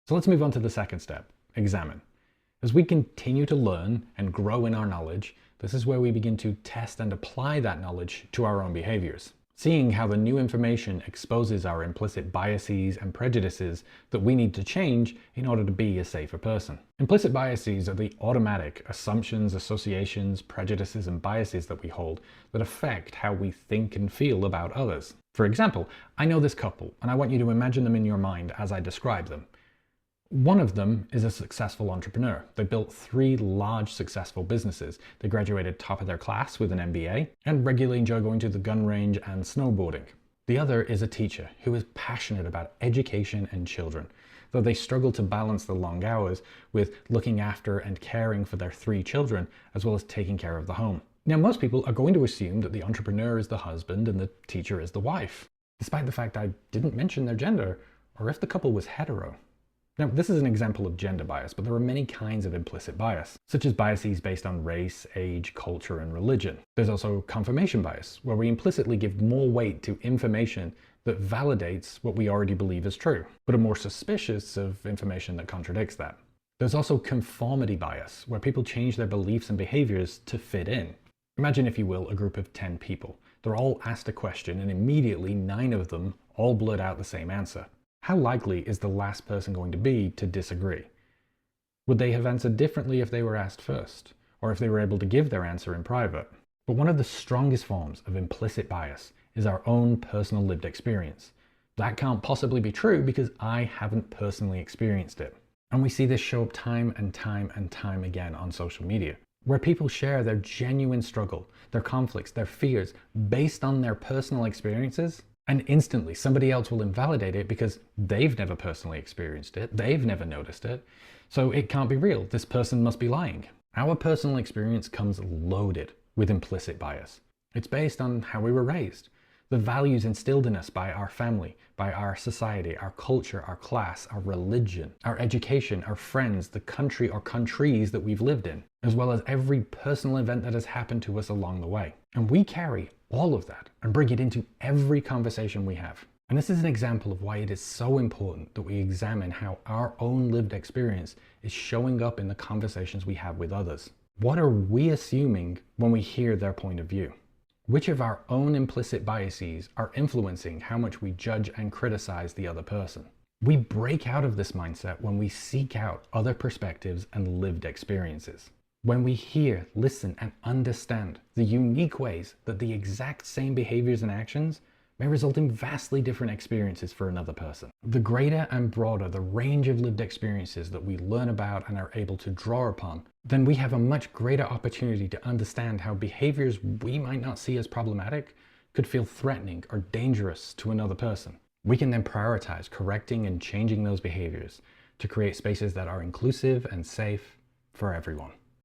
So let's move on to the second step, examine. As we continue to learn and grow in our knowledge, this is where we begin to test and apply that knowledge to our own behaviors, seeing how the new information exposes our implicit biases and prejudices that we need to change in order to be a safer person. Implicit biases are the automatic assumptions, associations, prejudices, and biases that we hold that affect how we think and feel about others. For example, I know this couple, and I want you to imagine them in your mind as I describe them. One of them is a successful entrepreneur. They built 3 large successful businesses. They graduated top of their class with an MBA and regularly enjoy going to the gun range and snowboarding. The other is a teacher who is passionate about education and children, though they struggle to balance the long hours with looking after and caring for their 3 children, as well as taking care of the home. Now, most people are going to assume that the entrepreneur is the husband and the teacher is the wife, despite the fact I didn't mention their gender, or if the couple was hetero. Now, this is an example of gender bias, but there are many kinds of implicit bias, such as biases based on race, age, culture, and religion. There's also confirmation bias, where we implicitly give more weight to information that validates what we already believe is true, but are more suspicious of information that contradicts that. There's also conformity bias, where people change their beliefs and behaviors to fit in. Imagine, if you will, a group of 10 people. They're all asked a question, and immediately 9 of them all blurt out the same answer. How likely is the last person going to be to disagree? Would they have answered differently if they were asked first, or if they were able to give their answer in private? But one of the strongest forms of implicit bias is our own personal lived experience. That can't possibly be true because I haven't personally experienced it. And we see this show up time and time and time again on social media, where people share their genuine struggle, their conflicts, their fears based on their personal experiences. And instantly somebody else will invalidate it because they've never personally experienced it, they've never noticed it, so it can't be real, this person must be lying. Our personal experience comes loaded with implicit bias. It's based on how we were raised, the values instilled in us by our family, by our society, our culture, our class, our religion, our education, our friends, the country or countries that we've lived in, as well as every personal event that has happened to us along the way. And we carry all of that and bring it into every conversation we have. And this is an example of why it is so important that we examine how our own lived experience is showing up in the conversations we have with others. What are we assuming when we hear their point of view? Which of our own implicit biases are influencing how much we judge and criticize the other person? We break out of this mindset when we seek out other perspectives and lived experiences. When we hear, listen, and understand the unique ways that the exact same behaviors and actions may result in vastly different experiences for another person. The greater and broader the range of lived experiences that we learn about and are able to draw upon, then we have a much greater opportunity to understand how behaviors we might not see as problematic could feel threatening or dangerous to another person. We can then prioritize correcting and changing those behaviors to create spaces that are inclusive and safe for everyone.